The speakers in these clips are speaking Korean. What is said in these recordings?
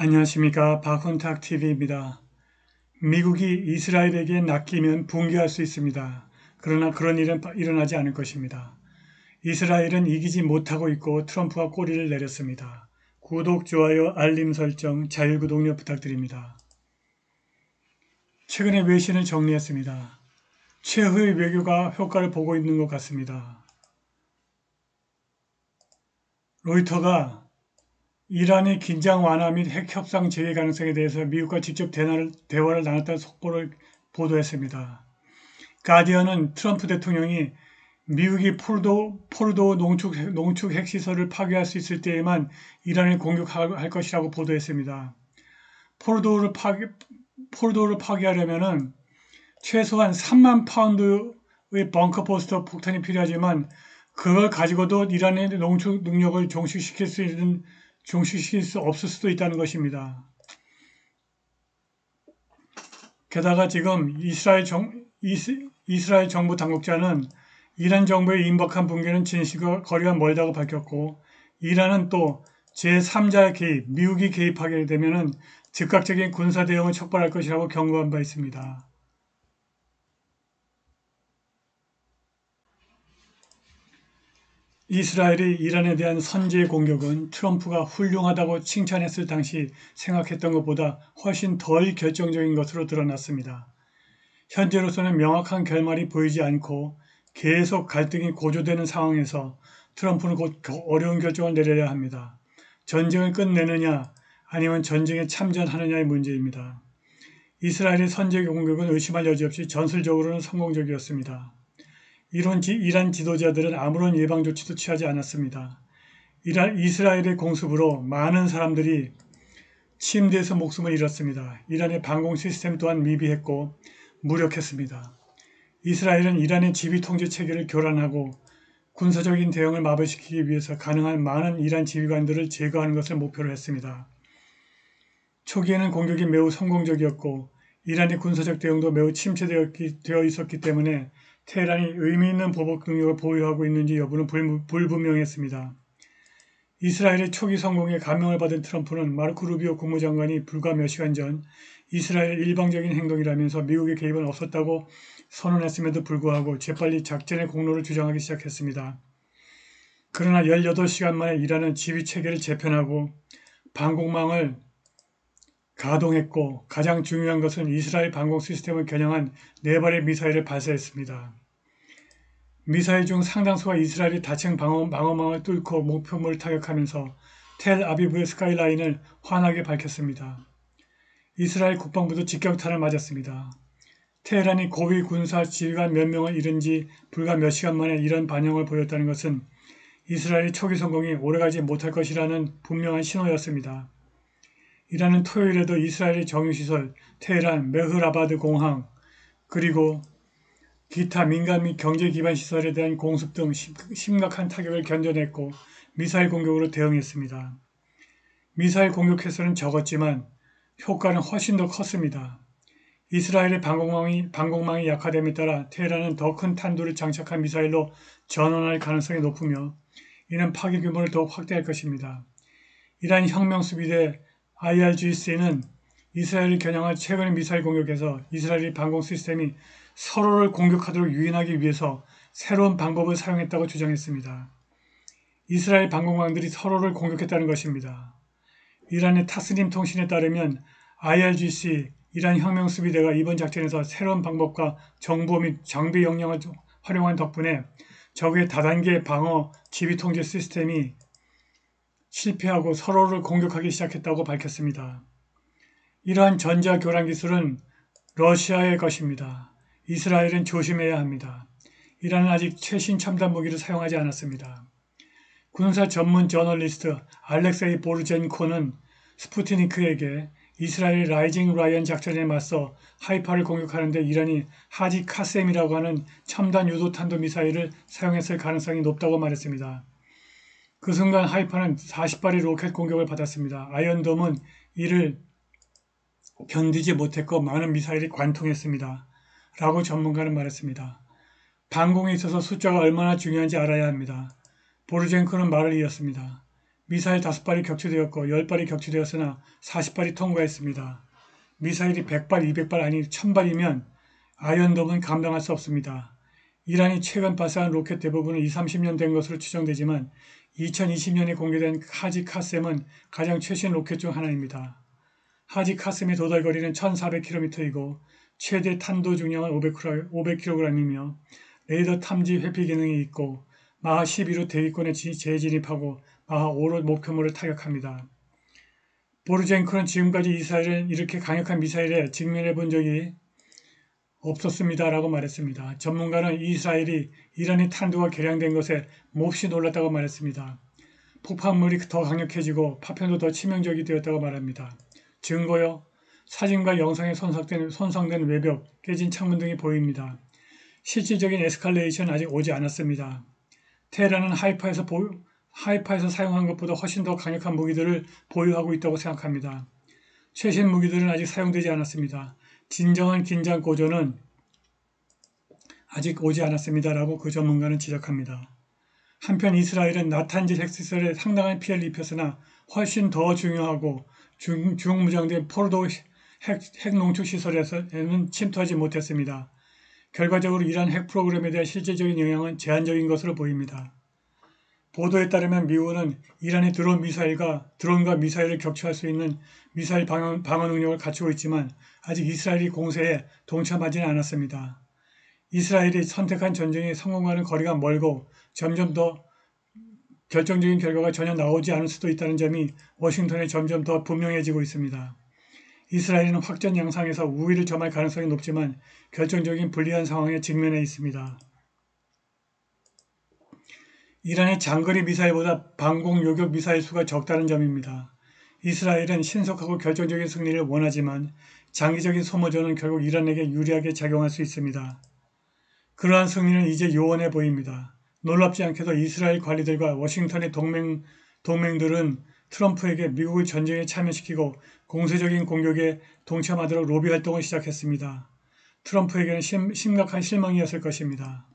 안녕하십니까. 박훈탁TV입니다. 미국이 이스라엘에게 낚이면 붕괴할 수 있습니다. 그러나 그런 일은 일어나지 않을 것입니다. 이스라엘은 이기지 못하고 있고 트럼프가 꼬리를 내렸습니다. 구독, 좋아요, 알림 설정, 자율구독료 부탁드립니다. 최근에 외신을 정리했습니다. 최후의 외교가 효과를 보고 있는 것 같습니다. 로이터가 이란의 긴장 완화 및 핵 협상 재개 가능성에 대해서 미국과 직접 대화를 나눴다는 속보를 보도했습니다. 가디언은 트럼프 대통령이 미국이 포르도 농축 핵시설을 파괴할 수 있을 때에만 이란을 공격할 것이라고 보도했습니다. 포르도를 파괴하려면 최소한 3만 파운드의 벙커버스터 폭탄이 필요하지만 그걸 가지고도 이란의 농축 능력을 종식시킬 수 없을 수도 있다는 것입니다. 게다가 지금 이스라엘 정부 당국자는 이란 정부의 임박한 붕괴는 진실과 거리가 멀다고 밝혔고, 이란은 또 제3자의 개입, 미국이 개입하게 되면 즉각적인 군사 대응을 촉발할 것이라고 경고한 바 있습니다. 이스라엘이 이란에 대한 선제 공격은 트럼프가 훌륭하다고 칭찬했을 당시 생각했던 것보다 훨씬 덜 결정적인 것으로 드러났습니다. 현재로서는 명확한 결말이 보이지 않고 계속 갈등이 고조되는 상황에서 트럼프는 곧 어려운 결정을 내려야 합니다. 전쟁을 끝내느냐 아니면 전쟁에 참전하느냐의 문제입니다. 이스라엘의 선제 공격은 의심할 여지 없이 전술적으로는 성공적이었습니다. 이란 지도자들은 아무런 예방 조치도 취하지 않았습니다. 이스라엘의 공습으로 많은 사람들이 침대에서 목숨을 잃었습니다. 이란의 방공 시스템 또한 미비했고 무력했습니다. 이스라엘은 이란의 지휘 통제 체계를 교란하고 군사적인 대응을 마비시키기 위해서 가능한 많은 이란 지휘관들을 제거하는 것을 목표로 했습니다. 초기에는 공격이 매우 성공적이었고 이란의 군사적 대응도 매우 침체되어 있었기 때문에 테헤란이 의미 있는 보복 능력을 보유하고 있는지 여부는 불분명했습니다. 이스라엘의 초기 성공에 감명을 받은 트럼프는 마르코 루비오 국무장관이 불과 몇 시간 전 이스라엘 일방적인 행동이라면서 미국의 개입은 없었다고 선언했음에도 불구하고 재빨리 작전의 공로를 주장하기 시작했습니다. 그러나 18시간 만에 이란은 지휘체계를 재편하고 방공망을 가동했고 가장 중요한 것은 이스라엘 방공 시스템을 겨냥한 4발의 미사일을 발사했습니다. 미사일 중 상당수가 이스라엘의 다층 방어망을 뚫고 목표물을 타격하면서 텔아비브의 스카이라인을 환하게 밝혔습니다. 이스라엘 국방부도 직격탄을 맞았습니다. 테헤란이 고위 군사 지휘관 몇 명을 잃은 지 불과 몇 시간 만에 이런 반영을 보였다는 것은 이스라엘의 초기 성공이 오래가지 못할 것이라는 분명한 신호였습니다. 이란은 토요일에도 이스라엘의 정유시설, 테헤란, 메흐라바드 공항, 그리고 기타 민간 및 경제 기반 시설에 대한 공습 등 심각한 타격을 견뎌냈고 미사일 공격으로 대응했습니다. 미사일 공격 횟수는 적었지만 효과는 훨씬 더 컸습니다. 이스라엘의 방공망이 약화됨에 따라 테헤란은 더 큰 탄두를 장착한 미사일로 전환할 가능성이 높으며 이는 파괴 규모를 더욱 확대할 것입니다. 이란 혁명수비대 IRGC는 이스라엘을 겨냥한 최근의 미사일 공격에서 이스라엘의 방공 시스템이 서로를 공격하도록 유인하기 위해서 새로운 방법을 사용했다고 주장했습니다. 이스라엘 방공망들이 서로를 공격했다는 것입니다. 이란의 타스님 통신에 따르면 IRGC, 이란 혁명수비대가 이번 작전에서 새로운 방법과 정보 및 장비 역량을 활용한 덕분에 적의 다단계 방어 지휘 통제 시스템이 실패하고 서로를 공격하기 시작했다고 밝혔습니다. 이러한 전자교란 기술은 러시아의 것입니다. 이스라엘은 조심해야 합니다. 이란은 아직 최신 첨단 무기를 사용하지 않았습니다. 군사 전문 저널리스트 알렉세이 보르젠코는 스푸트니크에게 이스라엘 라이징 라이언 작전에 맞서 하이파를 공격하는 데 이란이 하지 카셈이라고 하는 첨단 유도탄도 미사일을 사용했을 가능성이 높다고 말했습니다. 그 순간 하이파는 40발의 로켓 공격을 받았습니다. 아이언돔은 이를 견디지 못했고 많은 미사일이 관통했습니다. 라고 전문가는 말했습니다. 방공에 있어서 숫자가 얼마나 중요한지 알아야 합니다. 보르젠코는 말을 이었습니다. 미사일 5발이 격추되었고 10발이 격추되었으나 40발이 통과했습니다. 미사일이 100발, 200발 아니 1000발이면 아이언돔은 감당할 수 없습니다. 이란이 최근 발사한 로켓 대부분은 20, 30년 된 것으로 추정되지만 2020년에 공개된 하지 카셈은 가장 최신 로켓 중 하나입니다. 하지 카셈의 도달 거리는 1400km이고 최대 탄도 중량은 500kg이며 레이더 탐지 회피 기능이 있고 마하 12로 대기권에 재진입하고 마하 5로 목표물을 타격합니다. 보르젠코는 지금까지 이스라엘은 이렇게 강력한 미사일에 직면해 본 적이 없었습니다라고 말했습니다. 전문가는 이스라엘이 이란의 탄두가 개량된 것에 몹시 놀랐다고 말했습니다. 폭발물이 더 강력해지고 파편도 더 치명적이 되었다고 말합니다. 증거요. 사진과 영상에 손상된 외벽, 깨진 창문 등이 보입니다. 실질적인 에스컬레이션은 아직 오지 않았습니다. 테헤란은 하이파에서 사용한 것보다 훨씬 더 강력한 무기들을 보유하고 있다고 생각합니다. 최신 무기들은 아직 사용되지 않았습니다. 진정한 긴장 고조는 아직 오지 않았습니다라고 그 전문가는 지적합니다. 한편 이스라엘은 나탄즈 핵시설에 상당한 피해를 입혔으나 훨씬 더 중요하고 중무장된 포르도 핵농축 시설에는 침투하지 못했습니다. 결과적으로 이란 핵 프로그램에 대한 실질적인 영향은 제한적인 것으로 보입니다. 보도에 따르면 미국은 이란의 드론과 미사일을 격추할 수 있는 미사일 방어 능력을 갖추고 있지만 아직 이스라엘이 공세에 동참하지는 않았습니다. 이스라엘이 선택한 전쟁의 성공과는 거리가 멀고 점점 더 결정적인 결과가 전혀 나오지 않을 수도 있다는 점이 워싱턴에 점점 더 분명해지고 있습니다. 이스라엘은 확전 양상에서 우위를 점할 가능성이 높지만 결정적인 불리한 상황에 직면해 있습니다. 이란의 장거리 미사일보다 방공 요격 미사일 수가 적다는 점입니다. 이스라엘은 신속하고 결정적인 승리를 원하지만 장기적인 소모전은 결국 이란에게 유리하게 작용할 수 있습니다. 그러한 승리는 이제 요원해 보입니다. 놀랍지 않게도 이스라엘 관리들과 워싱턴의 동맹들은 트럼프에게 미국을 전쟁에 참여시키고 공세적인 공격에 동참하도록 로비 활동을 시작했습니다. 트럼프에게는 심각한 실망이었을 것입니다.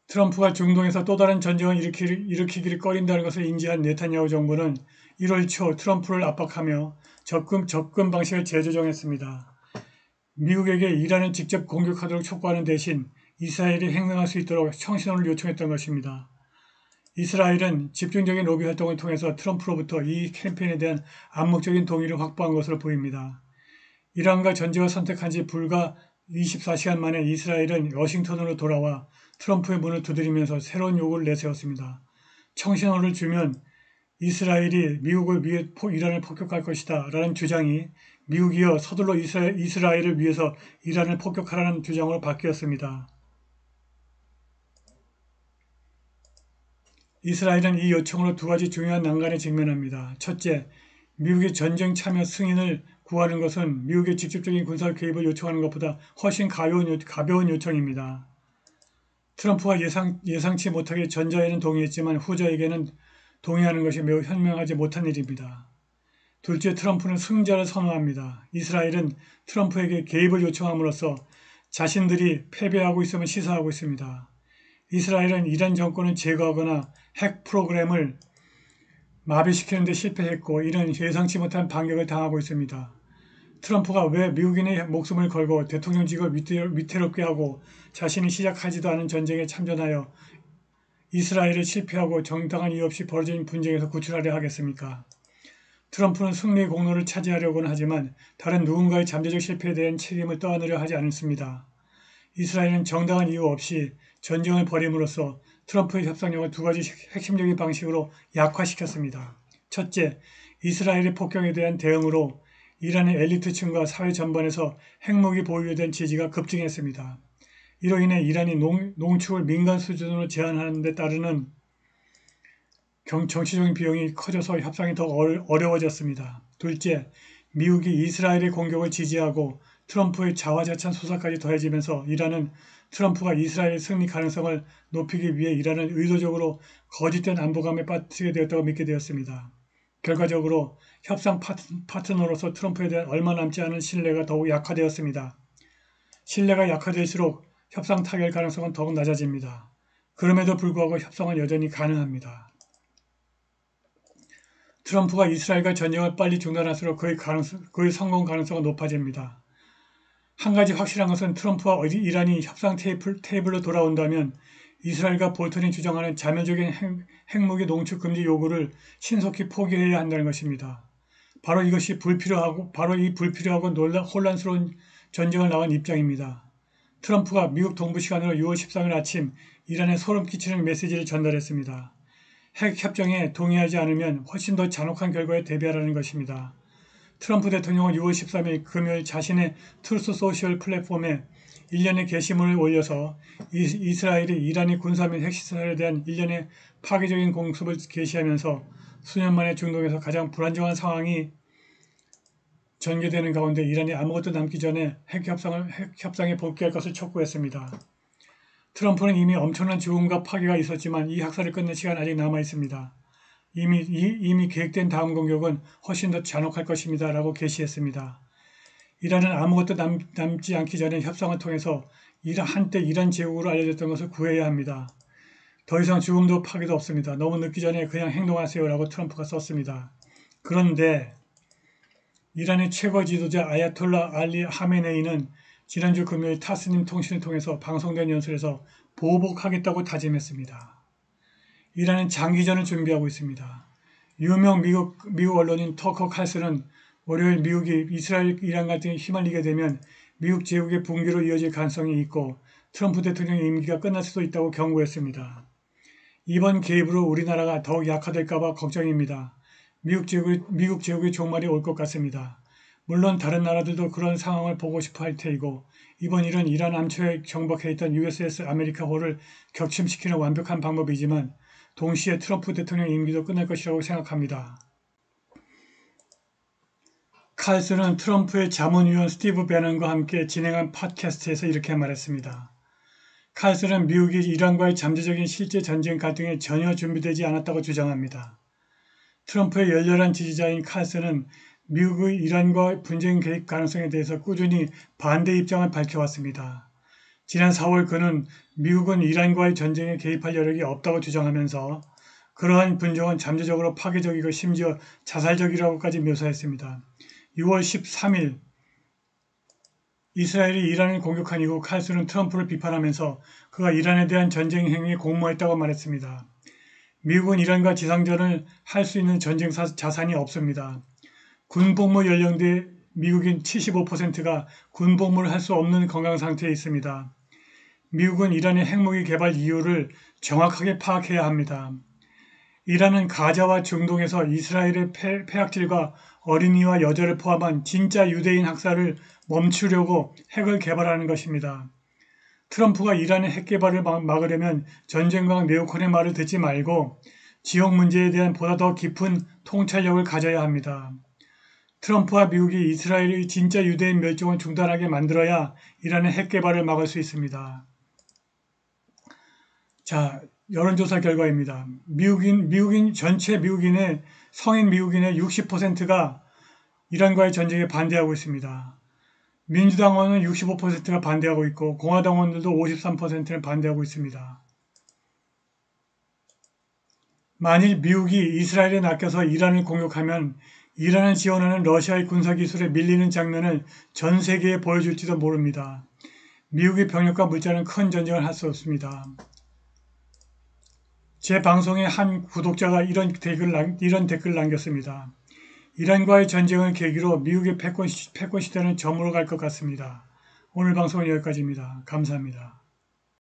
트럼프가 중동에서 또 다른 전쟁을 일으키기를 꺼린다는 것을 인지한 네타냐후 정부는 1월 초 트럼프를 압박하며 접근 방식을 재조정했습니다. 미국에게 이란을 직접 공격하도록 촉구하는 대신 이스라엘이 행동할 수 있도록 청신호를 요청했던 것입니다. 이스라엘은 집중적인 로비 활동을 통해서 트럼프로부터 이 캠페인에 대한 암묵적인 동의를 확보한 것으로 보입니다. 이란과 전쟁을 선택한 지 불과 24시간 만에 이스라엘은 워싱턴으로 돌아와 트럼프의 문을 두드리면서 새로운 요구를 내세웠습니다. 청신호를 주면 이스라엘이 미국을 위해 이란을 폭격할 것이다 라는 주장이 미국이여 서둘러 이스라엘을 위해서 이란을 폭격하라는 주장으로 바뀌었습니다. 이스라엘은 이 요청으로 두 가지 중요한 난관에 직면합니다. 첫째, 미국의 전쟁 참여 승인을 구하는 것은 미국의 직접적인 군사 개입을 요청하는 것보다 훨씬 가벼운 요청입니다. 트럼프가 예상치 못하게 전자에는 동의했지만 후자에게는 동의하는 것이 매우 현명하지 못한 일입니다. 둘째, 트럼프는 승자를 선호합니다. 이스라엘은 트럼프에게 개입을 요청함으로써 자신들이 패배하고 있음을 시사하고 있습니다. 이스라엘은 이란 정권을 제거하거나 핵 프로그램을 마비시키는 데 실패했고 이는 예상치 못한 반격을 당하고 있습니다. 트럼프가 왜 미국인의 목숨을 걸고 대통령직을 위태롭게 하고 자신이 시작하지도 않은 전쟁에 참전하여 이스라엘을 실패하고 정당한 이유 없이 벌어진 분쟁에서 구출하려 하겠습니까? 트럼프는 승리의 공로를 차지하려고는 하지만 다른 누군가의 잠재적 실패에 대한 책임을 떠안으려 하지 않습니다. 이스라엘은 정당한 이유 없이 전쟁을 벌임으로써 트럼프의 협상력을 두 가지 핵심적인 방식으로 약화시켰습니다. 첫째, 이스라엘의 폭격에 대한 대응으로 이란의 엘리트층과 사회 전반에서 핵무기 보유에 대한 지지가 급증했습니다. 이로 인해 이란이 농축을 민간 수준으로 제한하는 데 따르는 정치적인 비용이 커져서 협상이 더 어려워졌습니다. 둘째, 미국이 이스라엘의 공격을 지지하고 트럼프의 자화자찬 수사까지 더해지면서 이란은 트럼프가 이스라엘의 승리 가능성을 높이기 위해 이란을 의도적으로 거짓된 안보감에 빠뜨리게 되었다고 믿게 되었습니다. 결과적으로 협상 파트너로서 트럼프에 대한 얼마 남지 않은 신뢰가 더욱 약화되었습니다. 신뢰가 약화될수록 협상 타결 가능성은 더욱 낮아집니다. 그럼에도 불구하고 협상은 여전히 가능합니다. 트럼프가 이스라엘과 전쟁을 빨리 중단할수록 그의 성공 가능성은 높아집니다. 한 가지 확실한 것은 트럼프와 이란이 협상 테이블로 돌아온다면 이스라엘과 볼턴이 주장하는 자멸적인 핵무기 농축 금지 요구를 신속히 포기해야 한다는 것입니다. 바로 이 불필요하고 혼란스러운 전쟁을 나간 입장입니다. 트럼프가 미국 동부 시간으로 6월 13일 아침 이란에 소름 끼치는 메시지를 전달했습니다. 핵 협정에 동의하지 않으면 훨씬 더 잔혹한 결과에 대비하라는 것입니다. 트럼프 대통령은 6월 13일 금요일 자신의 트루스 소셜 플랫폼에 일련의 게시물을 올려서 이스라엘이 이란의 군사 및 핵시설에 대한 일련의 파괴적인 공습을 게시하면서 수년 만에 중동에서 가장 불안정한 상황이 전개되는 가운데 이란이 아무것도 남기 전에 핵 협상에 복귀할 것을 촉구했습니다. 트럼프는 이미 엄청난 죽음과 파괴가 있었지만 이 학살을 끝낼 시간 아직 남아 있습니다. 이미 계획된 다음 공격은 훨씬 더 잔혹할 것입니다. 라고 게시했습니다. 이란은 아무것도 남지 않기 전에 협상을 통해서 한때 이란 제국으로 알려졌던 것을 구해야 합니다. 더 이상 죽음도 파괴도 없습니다. 너무 늦기 전에 그냥 행동하세요. 라고 트럼프가 썼습니다. 그런데 이란의 최고 지도자 아야톨라 알리 하메네이는 지난주 금요일 타스님 통신을 통해서 방송된 연설에서 보복하겠다고 다짐했습니다. 이란은 장기전을 준비하고 있습니다. 유명 미국 언론인 터커 칼슨은 월요일 미국이 이스라엘-이란 갈등에 휘말리게 되면 미국 제국의 붕괴로 이어질 가능성이 있고 트럼프 대통령의 임기가 끝날 수도 있다고 경고했습니다. 이번 개입으로 우리나라가 더욱 약화될까 봐 걱정입니다. 미국 제국의 종말이 올 것 같습니다. 물론 다른 나라들도 그런 상황을 보고 싶어 할 테이고 이번 일은 이란 암초에 정박해 있던 USS 아메리카호를 격침시키는 완벽한 방법이지만 동시에 트럼프 대통령 임기도 끝날 것이라고 생각합니다. 칼슨은 트럼프의 자문위원 스티브 배넌과 함께 진행한 팟캐스트에서 이렇게 말했습니다. 칼슨은 미국이 이란과의 잠재적인 실제 전쟁 갈등에 전혀 준비되지 않았다고 주장합니다. 트럼프의 열렬한 지지자인 칼슨은 미국의 이란과 분쟁 개입 가능성에 대해서 꾸준히 반대 입장을 밝혀왔습니다. 지난 4월 그는 미국은 이란과의 전쟁에 개입할 여력이 없다고 주장하면서 그러한 분쟁은 잠재적으로 파괴적이고 심지어 자살적이라고까지 묘사했습니다. 6월 13일 이스라엘이 이란을 공격한 이후 칼슨은 트럼프를 비판하면서 그가 이란에 대한 전쟁 행위에 공모했다고 말했습니다. 미국은 이란과 지상전을 할 수 있는 전쟁 자산이 없습니다. 군복무 연령대 미국인 75%가 군복무를 할 수 없는 건강 상태에 있습니다. 미국은 이란의 핵무기 개발 이유를 정확하게 파악해야 합니다. 이란은 가자와 중동에서 이스라엘의 폐악질과 어린이와 여자를 포함한 진짜 유대인 학살을 멈추려고 핵을 개발하는 것입니다. 트럼프가 이란의 핵 개발을 막으려면 전쟁광 네오콘의 말을 듣지 말고 지역 문제에 대한 보다 더 깊은 통찰력을 가져야 합니다. 트럼프와 미국이 이스라엘의 진짜 유대인 멸종을 중단하게 만들어야 이란의 핵 개발을 막을 수 있습니다. 자, 여론조사 결과입니다. 전체 성인 미국인의 60%가 이란과의 전쟁에 반대하고 있습니다. 민주당원은 65%가 반대하고 있고 공화당원들도 53%는 반대하고 있습니다. 만일 미국이 이스라엘에 낚여서 이란을 공격하면 이란을 지원하는 러시아의 군사기술에 밀리는 장면을 전 세계에 보여줄지도 모릅니다. 미국의 병력과 물자는 큰 전쟁을 할 수 없습니다. 제 방송에 한 구독자가 이런 댓글 남겼습니다. 이란과의 전쟁을 계기로 미국의 패권 시대는 저물어 갈 것 같습니다. 오늘 방송은 여기까지입니다. 감사합니다.